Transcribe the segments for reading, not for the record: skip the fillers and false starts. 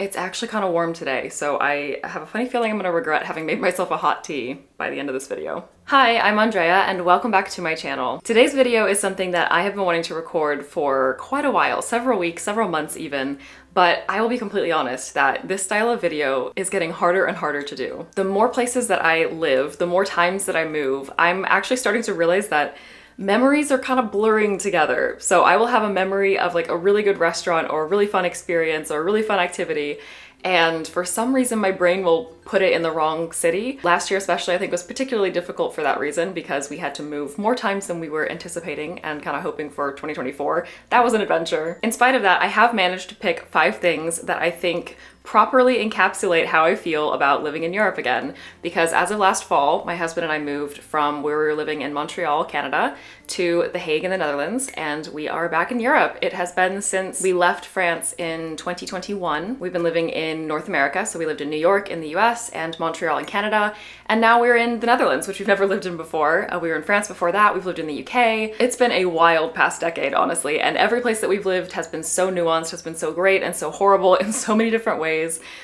It's actually kind of warm today, so I have a funny feeling I'm gonna regret having made myself a hot tea by the end of this video. Hi, I'm Andrea and welcome back to my channel. Today's video is something that I have been wanting to record for quite a while, several weeks, several months even, but I will be completely honest that this style of video is getting harder and harder to do. The more places that I live, the more times that I move, I'm actually starting to realize that memories are kind of blurring together. So I will have a memory of like a really good restaurant or a really fun experience or a really fun activity, and for some reason my brain will put it in the wrong city. Last year especially I think was particularly difficult for that reason because we had to move more times than we were anticipating and kind of hoping for 2024. That was an adventure. In spite of that, I have managed to pick 5 things that I think properly encapsulate how I feel about living in Europe again, because as of last fall, my husband and I moved from where we were living in Montreal, Canada, to The Hague in the Netherlands, and we are back in Europe. It has been since we left France in 2021. We've been living in North America, so we lived in New York in the US and Montreal in Canada, and now we're in the Netherlands, which we've never lived in before. We were in France before that, we've lived in the UK. It's been a wild past decade, honestly, and every place that we've lived has been so nuanced, has been so great and so horrible in so many different ways.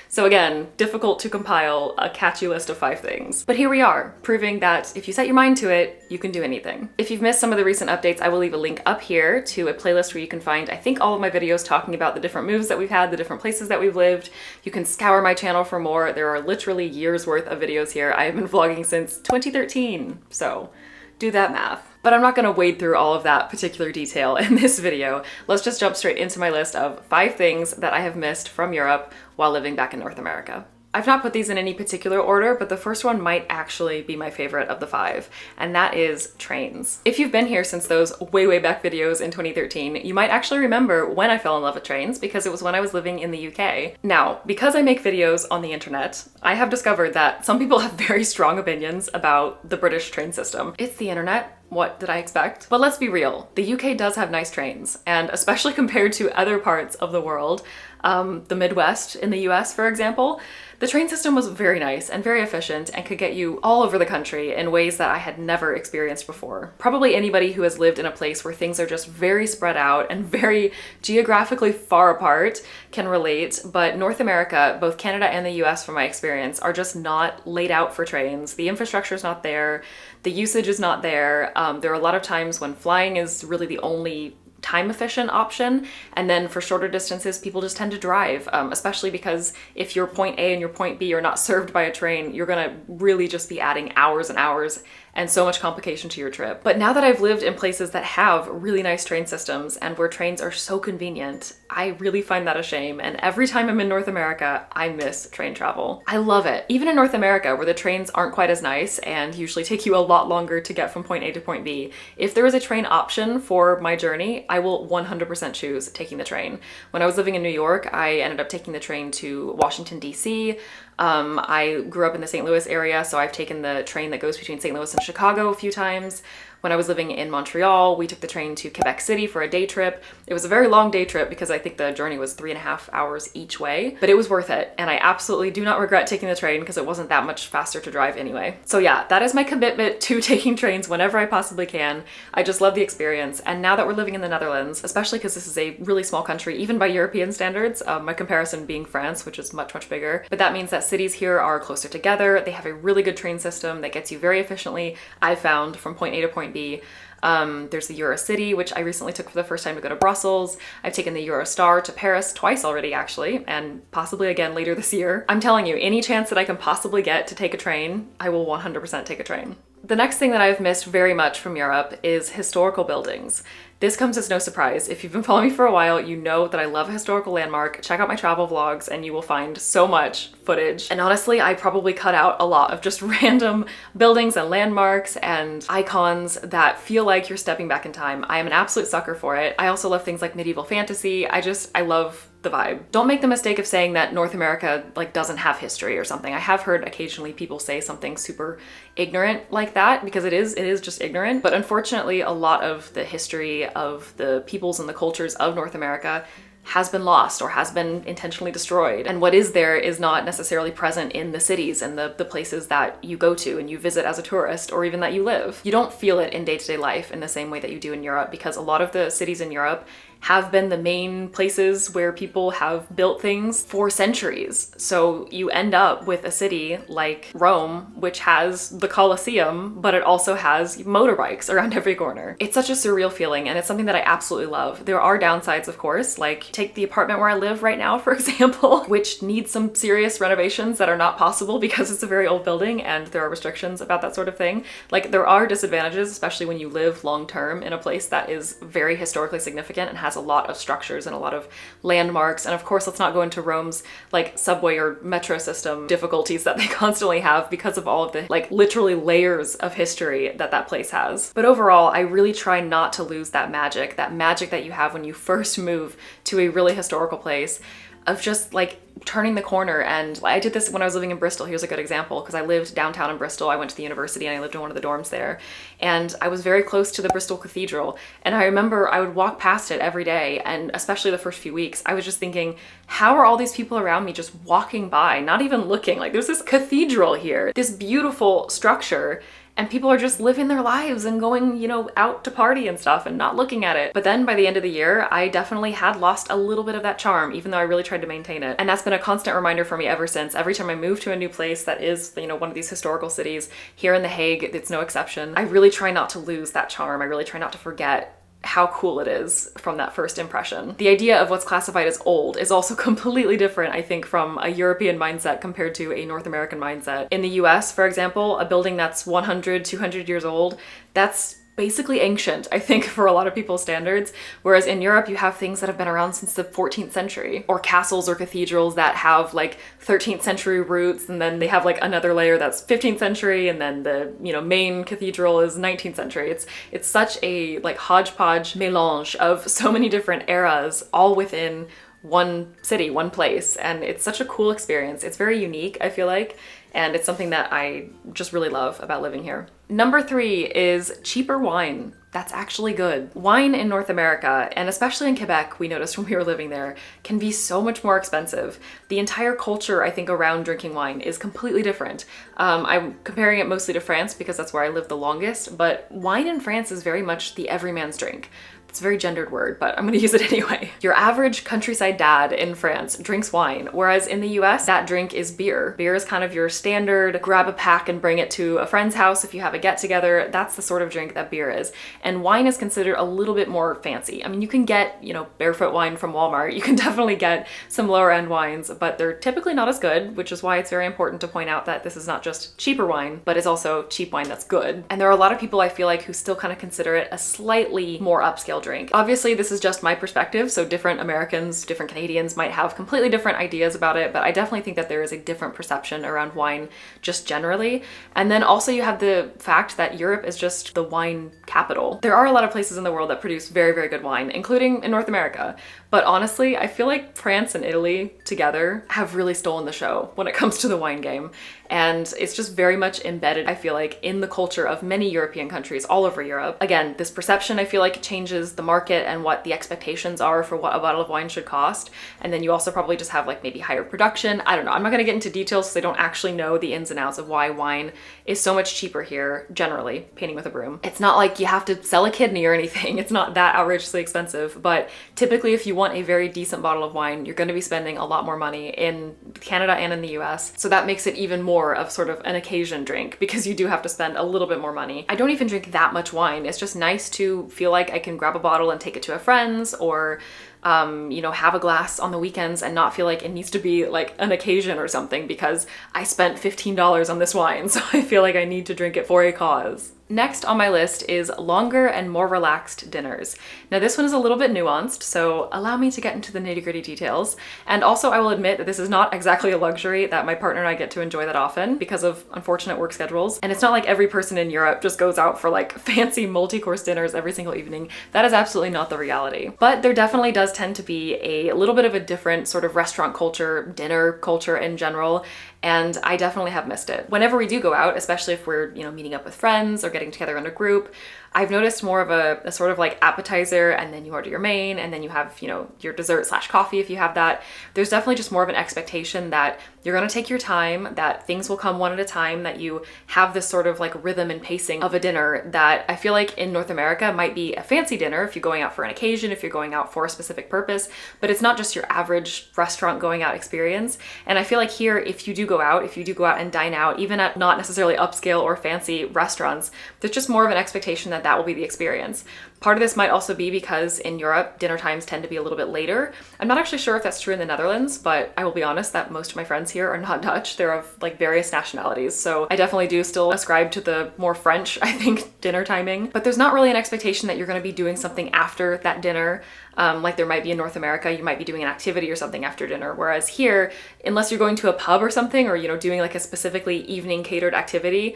So again, difficult to compile a catchy list of 5 things. But here we are, proving that if you set your mind to it, you can do anything. If you've missed some of the recent updates, I will leave a link up here to a playlist where you can find, I think, all of my videos talking about the different moves that we've had, the different places that we've lived. You can scour my channel for more. There are literally years worth of videos here. I have been vlogging since 2013, so do that math. But I'm not gonna wade through all of that particular detail in this video. Let's just jump straight into my list of 5 things that I have missed from Europe while living back in North America. I've not put these in any particular order, but the first one might actually be my favorite of the 5, and that is trains. If you've been here since those way back videos in 2013, you might actually remember when I fell in love with trains, because it was when I was living in the UK. Now, because I make videos on the internet, I have discovered that some people have very strong opinions about the British train system. It's the internet. What did I expect? But let's be real, the UK does have nice trains, and especially compared to other parts of the world, the Midwest in the US, for example, the train system was very nice and very efficient and could get you all over the country in ways that I had never experienced before. Probably anybody who has lived in a place where things are just very spread out and very geographically far apart can relate, but North America, both Canada and the US from my experience, are just not laid out for trains. The infrastructure is not there, the usage is not there. There are a lot of times when flying is really the only time efficient option, and then for shorter distances people just tend to drive, especially because if your point A and your point B are not served by a train, you're gonna really just be adding hours and hours and so much complication to your trip. But now that I've lived in places that have really nice train systems and where trains are so convenient, I really find that a shame, and every time I'm in North America, I miss train travel. I love it. Even in North America, where the trains aren't quite as nice and usually take you a lot longer to get from point A to point B, if there is a train option for my journey, I will 100% choose taking the train. When I was living in New York, I ended up taking the train to Washington, DC. I grew up in the St. Louis area, so I've taken the train that goes between St. Louis and Chicago a few times. When I was living in Montreal, we took the train to Quebec City for a day trip. It was a very long day trip because I think the journey was 3.5 hours each way, but it was worth it. And I absolutely do not regret taking the train because it wasn't that much faster to drive anyway. So yeah, that is my commitment to taking trains whenever I possibly can. I just love the experience. And now that we're living in the Netherlands, especially because this is a really small country, even by European standards, my comparison being France, which is much bigger, but that means that cities here are closer together. They have a really good train system that gets you very efficiently, I found, from point A to point B. There's the Eurocity, which I recently took for the first time to go to Brussels. I've taken the Eurostar to Paris twice already, actually, and possibly again later this year. I'm telling you, any chance that I can possibly get to take a train, I will 100% take a train. The next thing that I've missed very much from Europe is historical buildings. This comes as no surprise. If you've been following me for a while, you know that I love a historical landmark. Check out my travel vlogs and you will find so much footage. And honestly, I probably cut out a lot of just random buildings and landmarks and icons that feel like you're stepping back in time. I am an absolute sucker for it. I also love things like medieval fantasy. I love the vibe. Don't make the mistake of saying that North America doesn't have history or something. I have heard occasionally people say something super ignorant like that, because it is just ignorant. But unfortunately, a lot of the history of the peoples and the cultures of North America has been lost or has been intentionally destroyed. And what is there is not necessarily present in the cities and the places that you go to and you visit as a tourist, or even that you live. You don't feel it in day-to-day life in the same way that you do in Europe, because a lot of the cities in Europe have been the main places where people have built things for centuries. So you end up with a city like Rome, which has the Colosseum, but it also has motorbikes around every corner. It's such a surreal feeling, and it's something that I absolutely love. There are downsides, of course, like take the apartment where I live right now, for example, which needs some serious renovations that are not possible because it's a very old building and there are restrictions about that sort of thing. Like, there are disadvantages, especially when you live long term in a place that is very historically significant and has a lot of structures and a lot of landmarks. And of course, let's not go into Rome's like subway or metro system difficulties that they constantly have because of all of the like literally layers of history that that place has. But overall, I really try not to lose that magic that you have when you first move to a really historical place, of just like turning the corner. And I did this when I was living in Bristol. Here's a good example, because I lived downtown in Bristol. I went to the university and I lived in one of the dorms there. And I was very close to the Bristol Cathedral. And I remember I would walk past it every day. And especially the first few weeks, I was just thinking, how are all these people around me just walking by, not even looking? Like, there's this cathedral here, this beautiful structure, and people are just living their lives and going, you know, out to party and stuff and not looking at it. But then by the end of the year, I definitely had lost a little bit of that charm, even though I really tried to maintain it. And that's been a constant reminder for me ever since. Every time I move to a new place that is, you know, one of these historical cities, here in The Hague, it's no exception. I really try not to lose that charm. I really try not to forget how cool it is from that first impression. The idea of what's classified as old is also completely different, I think, from a European mindset compared to a North American mindset. In the US, for example, a building that's 100, 200 years old, that's basically ancient, I think, for a lot of people's standards. Whereas in Europe, you have things that have been around since the 14th century, or castles or cathedrals that have like 13th century roots, and then they have like another layer that's 15th century, and then the, you know, main cathedral is 19th century. It's such a like hodgepodge mélange of so many different eras, all within one city, one place, and it's such a cool experience. It's very unique, I feel like, and it's something that I just really love about living here. Number 3 is cheaper wine. That's actually good. Wine in North America, and especially in Quebec, we noticed when we were living there, can be so much more expensive. The entire culture, I think, around drinking wine is completely different. I'm comparing it mostly to France because that's where I lived the longest, but wine in France is very much the everyman's drink. It's a very gendered word, but I'm gonna use it anyway. Your average countryside dad in France drinks wine, whereas in the US, that drink is beer. Beer is kind of your standard, grab a pack and bring it to a friend's house if you have a get together. That's the sort of drink that beer is. And wine is considered a little bit more fancy. I mean, you can get, you know, barefoot wine from Walmart. You can definitely get some lower end wines, but they're typically not as good, which is why it's very important to point out that this is not just cheaper wine, but is also cheap wine that's good. And there are a lot of people, I feel like, who still kind of consider it a slightly more upscale drink. Obviously, this is just my perspective, so different Americans, different Canadians might have completely different ideas about it, but I definitely think that there is a different perception around wine just generally. And then also you have the fact that Europe is just the wine capital. There are a lot of places in the world that produce very, very good wine, including in North America. But honestly, I feel like France and Italy together have really stolen the show when it comes to the wine game. And it's just very much embedded, I feel like, in the culture of many European countries all over Europe. Again, this perception, I feel like, changes the market and what the expectations are for what a bottle of wine should cost. And then you also probably just have like maybe higher production. I don't know. I'm not gonna get into details because I don't actually know the ins and outs of why wine is so much cheaper here, generally, painting with a broom. It's not like you have to sell a kidney or anything. It's not that outrageously expensive, but typically if you want a very decent bottle of wine, you're gonna be spending a lot more money in Canada and in the US. So that makes it even more of sort of an occasion drink because you do have to spend a little bit more money. I don't even drink that much wine. It's just nice to feel like I can grab a bottle and take it to a friend's, or you know, have a glass on the weekends and not feel like it needs to be like an occasion or something because I spent $15 on this wine, so I feel like I need to drink it for a cause. Next on my list is longer and more relaxed dinners. Now this one is a little bit nuanced, so allow me to get into the nitty-gritty details. And also I will admit that this is not exactly a luxury that my partner and I get to enjoy that often because of unfortunate work schedules. And it's not like every person in Europe just goes out for like fancy multi-course dinners every single evening. That is absolutely not the reality. But there definitely does tend to be a little bit of a different sort of restaurant culture, dinner culture in general. and I definitely have missed it. Whenever we do go out, especially if we're, meeting up with friends or getting together in a group, I've noticed more of a sort of like appetizer, and then you order your main, and then you have, your dessert / coffee if you have that. There's definitely just more of an expectation that you're gonna take your time, that things will come one at a time, that you have this sort of like rhythm and pacing of a dinner that I feel like in North America might be a fancy dinner if you're going out for an occasion, if you're going out for a specific purpose, but it's not just your average restaurant going out experience. And I feel like here, if you do go out and dine out, even at not necessarily upscale or fancy restaurants, there's just more of an expectation that will be the experience. Part of this might also be because in Europe, dinner times tend to be a little bit later. I'm not actually sure if that's true in the Netherlands, but I will be honest that most of my friends here are not Dutch. They're of like various nationalities. So I definitely do still ascribe to the more French, I think, dinner timing. But there's not really an expectation that you're going to be doing something after that dinner. Like there might be in North America, you might be doing an activity or something after dinner. Whereas here, unless you're going to a pub or something, or, doing like a specifically evening catered activity,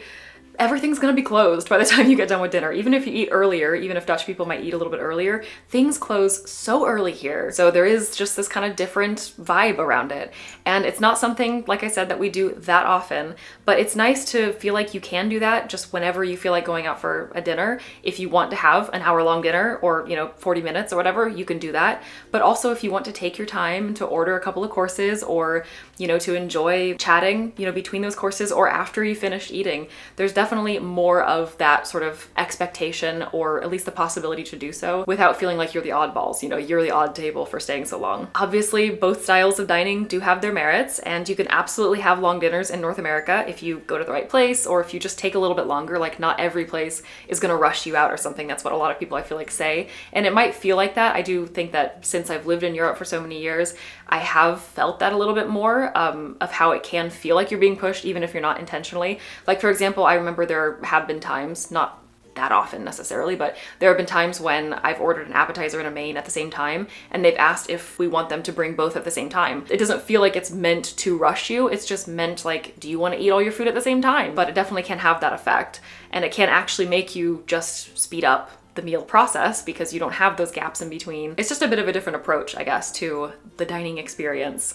everything's gonna be closed by the time you get done with dinner. Even if you eat earlier, even if Dutch people might eat a little bit earlier, things close so early here. So there is just this kind of different vibe around it. And it's not something, like I said, that we do that often, but it's nice to feel like you can do that just whenever you feel like going out for a dinner. If you want to have an hour-long dinner or, 40 minutes or whatever, you can do that. But also if you want to take your time to order a couple of courses or, to enjoy chatting, between those courses or after you finished eating, there's definitely more of that sort of expectation, or at least the possibility to do so without feeling like you're the oddballs, you're the odd table for staying so long. Obviously, both styles of dining do have their merits, and you can absolutely have long dinners in North America if you go to the right place, or if you just take a little bit longer. Like not every place is gonna rush you out or something. That's what a lot of people I feel like say. And it might feel like that. I do think that since I've lived in Europe for so many years, I have felt that a little bit more of how it can feel like you're being pushed even if you're not intentionally. Like for example, I remember there have been times, not that often necessarily, but there have been times when I've ordered an appetizer and a main at the same time, and they've asked if we want them to bring both at the same time. It doesn't feel like it's meant to rush you. It's just meant like, do you want to eat all your food at the same time? But it definitely can have that effect, and it can actually make you just speed up the meal process because you don't have those gaps in between. It's just a bit of a different approach, I guess, to the dining experience.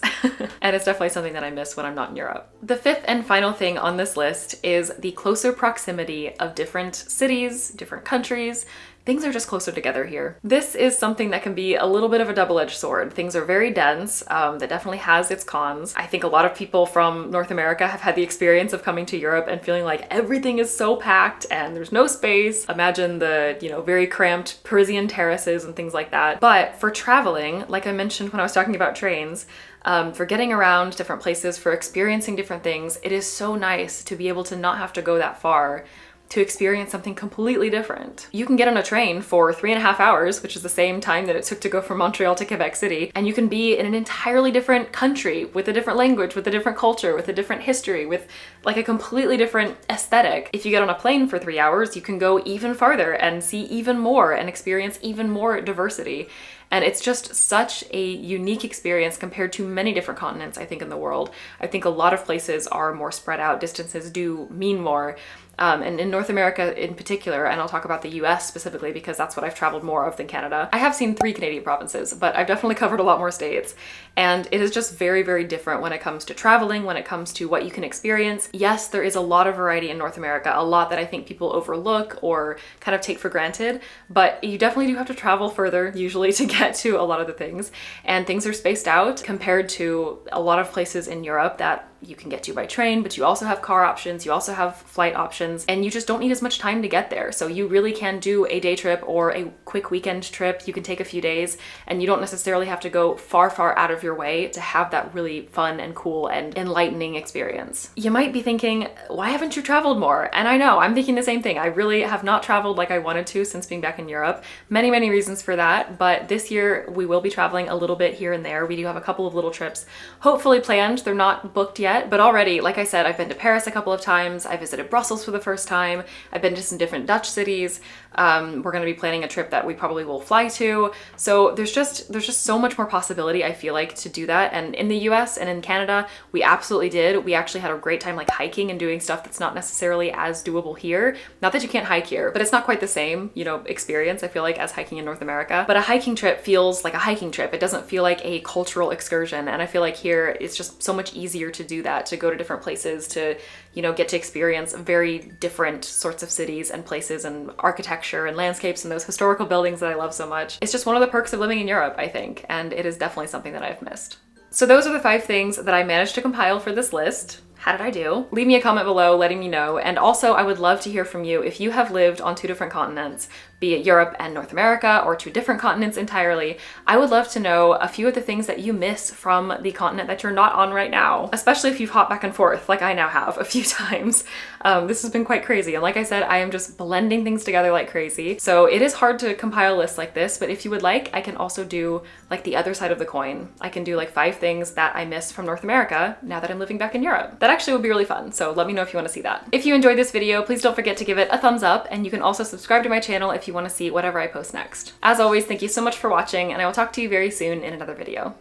And it's definitely something that I miss when I'm not in Europe. The fifth and final thing on this list is the closer proximity of different cities, different countries. Things are just closer together here. This is something that can be a little bit of a double-edged sword. Things are very dense. That definitely has its cons. I think a lot of people from North America have had the experience of coming to Europe and feeling like everything is so packed and there's no space. Imagine the, very cramped Parisian terraces and things like that. But for traveling, like I mentioned when I was talking about trains, for getting around different places, for experiencing different things, it is so nice to be able to not have to go that far to experience something completely different. You can get on a train for 3.5 hours, which is the same time that it took to go from Montreal to Quebec City, and you can be in an entirely different country with a different language, with a different culture, with a different history, with like a completely different aesthetic. If you get on a plane for 3 hours, you can go even farther and see even more and experience even more diversity. And it's just such a unique experience compared to many different continents, I think, in the world. I think a lot of places are more spread out. Distances do mean more. And in North America in particular, and I'll talk about the US specifically because that's what I've traveled more of than Canada. I have seen 3 Canadian provinces, but I've definitely covered a lot more states. And it is just very, very different when it comes to traveling, when it comes to what you can experience. Yes, there is a lot of variety in North America, a lot that I think people overlook or kind of take for granted, but you definitely do have to travel further usually to get to a lot of the things. And things are spaced out compared to a lot of places in Europe that you can get to by train, but you also have car options, you also have flight options, and you just don't need as much time to get there. So you really can do a day trip or a quick weekend trip. You can take a few days and you don't necessarily have to go far, far out of your way to have that really fun and cool and enlightening experience. You might be thinking, why haven't you traveled more? And I know, I'm thinking the same thing. I really have not traveled like I wanted to since being back in Europe. Many, many reasons for that, but this year we will be traveling a little bit here and there. We do have a couple of little trips hopefully planned. They're not booked yet, but already, like I said, I've been to Paris a couple of times. I visited Brussels for the first time. I've been to some different Dutch cities. We're going to be planning a trip that we probably will fly to. So there's just so much more possibility, I feel like, to do that. And in the US and in Canada, we absolutely did. We actually had a great time like hiking and doing stuff that's not necessarily as doable here. Not that you can't hike here, but it's not quite the same, you know, experience, I feel like, as hiking in North America. But a hiking trip feels like a hiking trip. It doesn't feel like a cultural excursion. And I feel like here it's just so much easier to do that, to go to different places, to, you know, get to experience very different sorts of cities and places and architecture and landscapes and those historical buildings that I love so much. It's just one of the perks of living in Europe, I think, and it is definitely something that I've missed. So those are the 5 things that I managed to compile for this list. How did I do? Leave me a comment below letting me know. And also I would love to hear from you if you have lived on 2 different continents, be it Europe and North America or 2 different continents entirely. I would love to know a few of the things that you miss from the continent that you're not on right now, especially if you've hopped back and forth like I now have a few times. This has been quite crazy. And like I said, I am just blending things together like crazy. So it is hard to compile lists like this, but if you would like, I can also do like the other side of the coin. I can do like 5 things that I miss from North America now that I'm living back in Europe. That actually would be really fun. So let me know if you want to see that. If you enjoyed this video, please don't forget to give it a thumbs up, and you can also subscribe to my channel if you want to see whatever I post next. As always, thank you so much for watching, and I will talk to you very soon in another video.